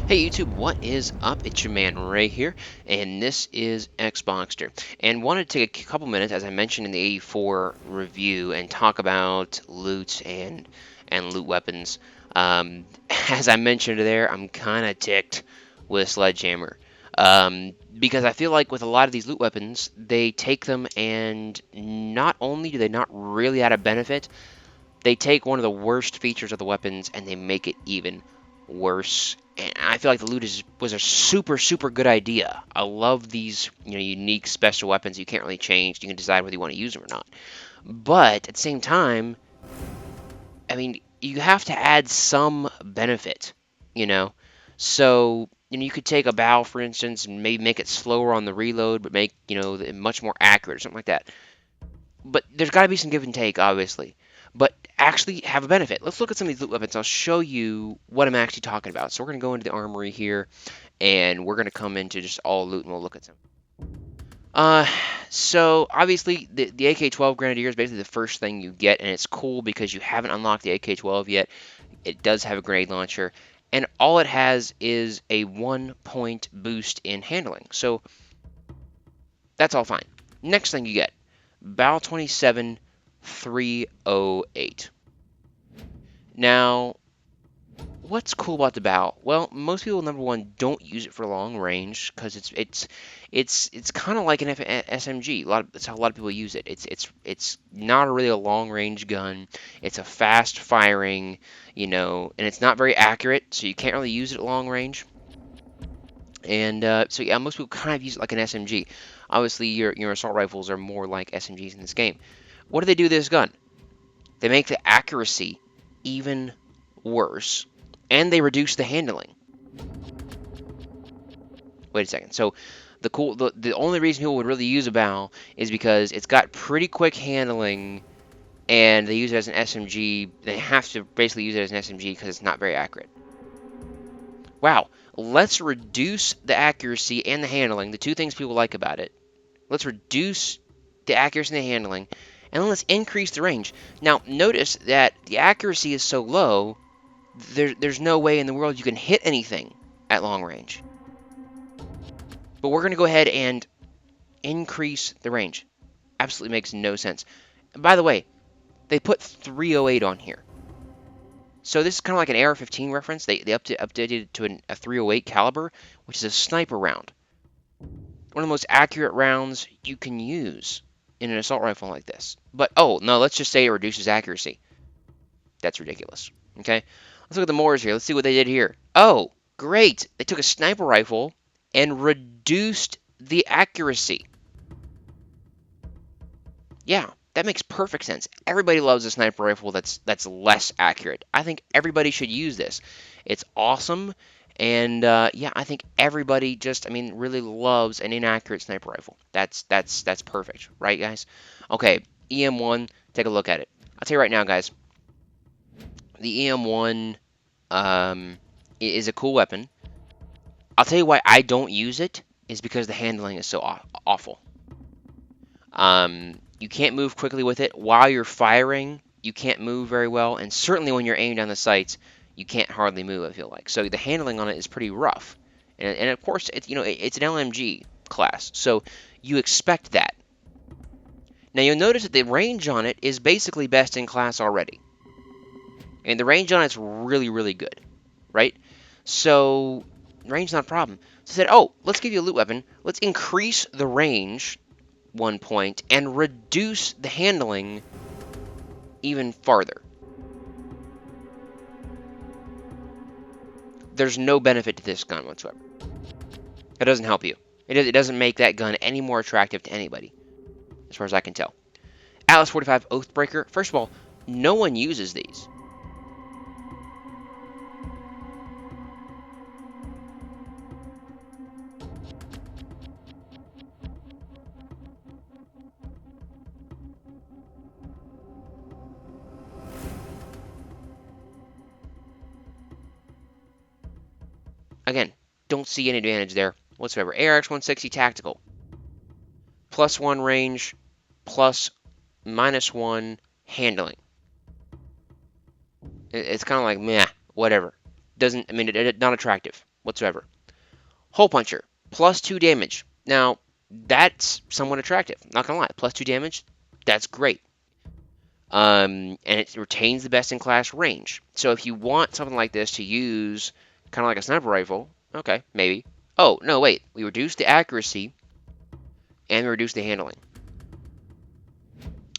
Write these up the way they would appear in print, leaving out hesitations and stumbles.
Hey YouTube, what is up? It's your man Ray here, and this is Xboxter. And wanted to take a couple minutes, as I mentioned in the 84 review, and talk about loot and loot weapons. As I mentioned there, I'm kind of ticked with Sledgehammer. Because I feel like with a lot of these loot weapons, they take them and not only do they not really add a benefit, they take one of the worst features of the weapons and they make it even worse. And I feel like the loot was a super good idea. I love these unique special weapons you can't really change. You can decide whether you want to use them or not. But at the same time, I mean, you have to add some benefit, you know. So you could take a bow, for instance, and maybe make it slower on the reload, but make it much more accurate or something like that. But there's got to be some give and take, obviously. But actually have a benefit. Let's look at some of these loot weapons. I'll show you what I'm actually talking about. So we're going to go into the armory here, and we're going to come into just all loot, and we'll look at some. Uh, so obviously the AK-12 Grenadier is basically the first thing you get, and it's cool because you haven't unlocked the AK-12 yet. It does have a grenade launcher, and all it has is a 1-point boost in handling. So that's all fine. Next thing you get, Bal 27 308. Now, what's cool about the bow? Well, most people, number one, don't use it for long range because it's kind of like an SMG. That's how a lot of people use it. It's not really a long range gun. It's a fast firing, and it's not very accurate, so you can't really use it at long range. And so yeah, most people kind of use it like an SMG. Obviously, your assault rifles are more like SMGs in this game. What do they do with this gun? They make the accuracy even worse, and they reduce the handling. Wait a second. So the only reason people would really use a bow is because it's got pretty quick handling, and they use it as an SMG. They have to basically use it as an SMG because it's not very accurate. Wow. Let's reduce the accuracy and the handling, the two things people like about it. Let's reduce the accuracy and the handling, and then let's increase the range. Now, notice that the accuracy is so low, there's no way in the world you can hit anything at long range. But we're going to go ahead and increase the range. Absolutely makes no sense. And by the way, they put 308 on here. So this is kind of like an AR-15 reference. They updated it to a 308 caliber, which is a sniper round. One of the most accurate rounds you can use in an assault rifle like this. But, oh, no, let's just say it reduces accuracy. That's ridiculous. Okay? Let's look at the mores here. Let's see what they did here. Oh, great. They took a sniper rifle and reduced the accuracy. Yeah, that makes perfect sense. Everybody loves a sniper rifle that's less accurate. I think everybody should use this. It's awesome. And yeah, I think everybody really loves an inaccurate sniper rifle. That's perfect, right, guys? Okay, EM1, take a look at it. I'll tell you right now, guys, the EM1 is a cool weapon. I'll tell you why I don't use it is because the handling is so awful. You can't move quickly with it. While you're firing, you can't move very well, and certainly when you're aiming down the sights, you can't hardly move, I feel like. So the handling on it is pretty rough. And of course, it's an LMG class, so you expect that. Now you'll notice that the range on it is basically best in class already. And the range on it's really good, right? So range not a problem. So I said, oh, let's give you a loot weapon. Let's increase the range 1 point and reduce the handling even farther. There's no benefit to this gun whatsoever. It doesn't help you. It doesn't make that gun any more attractive to anybody, as far as I can tell. Atlas 45 Oathbreaker. First of all, no one uses these. Again, don't see any advantage there whatsoever. ARX 160 Tactical. +1 range, -1 handling. It's kind of like, meh, whatever. Not attractive. whatsoever. Hole Puncher, plus 2 damage. Now, that's somewhat attractive. Not gonna lie, plus 2 damage, that's great. And it retains the best in class range. So if you want something like this to use kind of like a sniper rifle, okay, maybe. Oh, no, wait. We reduce the accuracy and we reduce the handling.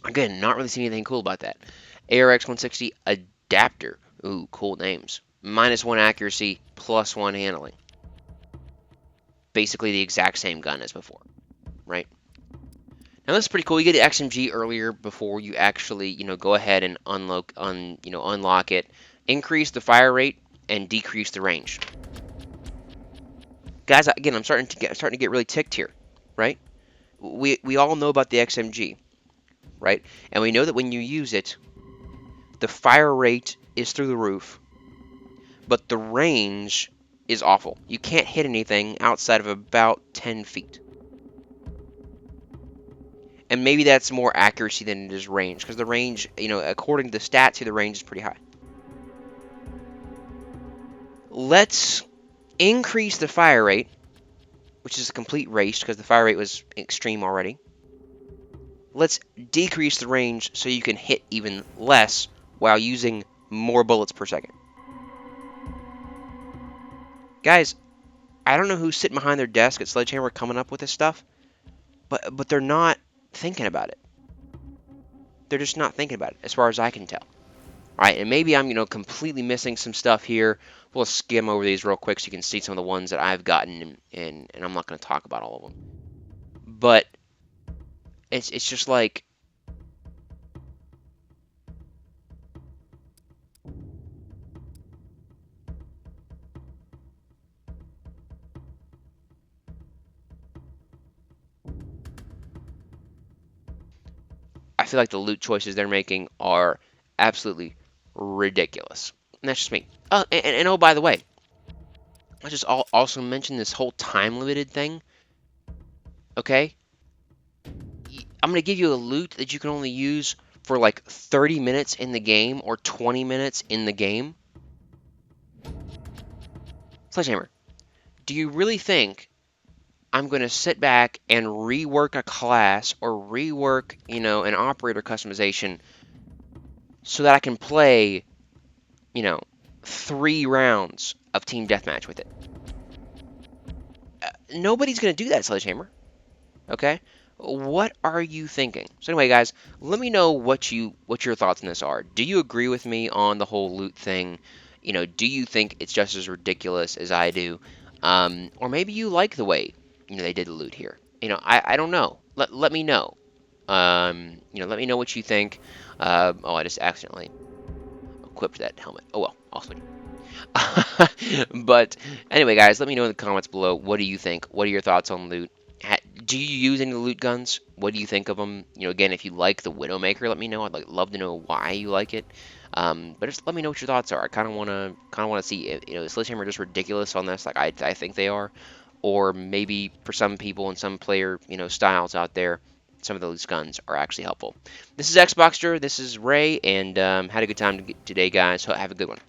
Again, not really seeing anything cool about that. ARX 160 Adapter. Ooh, cool names. -1 accuracy, +1 handling. Basically the exact same gun as before, right? Now this is pretty cool. You get the XMG earlier before you actually, go ahead and unlock it. Increase the fire rate and decrease the range. Guys, again, I'm starting to get really ticked here, right? We all know about the XMG, right? And we know that when you use it, the fire rate is through the roof, but the range is awful. You can't hit anything outside of about 10 feet. And maybe that's more accuracy than it is range, because the range, according to the stats here, the range is pretty high. Let's increase the fire rate, which is a complete waste because the fire rate was extreme already. Let's decrease the range so you can hit even less while using more bullets per second. Guys, I don't know who's sitting behind their desk at Sledgehammer coming up with this stuff, but they're not thinking about it. They're just not thinking about it, as far as I can tell. All right, and maybe I'm, completely missing some stuff here. We'll skim over these real quick so you can see some of the ones that I've gotten, and I'm not going to talk about all of them. But it's just like, I feel like the loot choices they're making are absolutely ridiculous. And that's just me. And oh, by the way, I just also mention this whole time limited thing. Okay? I'm going to give you a loot that you can only use for like 30 minutes in the game or 20 minutes in the game. Sledgehammer, do you really think I'm going to sit back and rework a class or rework, an operator customization so that I can play, 3 rounds of team deathmatch with it? Nobody's going to do that, Sledgehammer. Okay? What are you thinking? So anyway, guys, let me know what your thoughts on this are. Do you agree with me on the whole loot thing? Do you think it's just as ridiculous as I do? Or maybe you like the way they did the loot here. I don't know. Let me know. Let me know what you think. Oh, I just accidentally equipped that helmet. Oh well, I'll switch. But anyway, guys, let me know in the comments below. What do you think? What are your thoughts on loot? Do you use any loot guns? What do you think of them? Again, if you like the Widowmaker, let me know. I'd love to know why you like it. But just let me know what your thoughts are. I kind of want to see if is Sledgehammer just ridiculous on this, like I think they are, or maybe for some people and some player styles out there, some of those guns are actually helpful. This is Xboxter. This is Ray, and had a good time today, guys. So have a good one.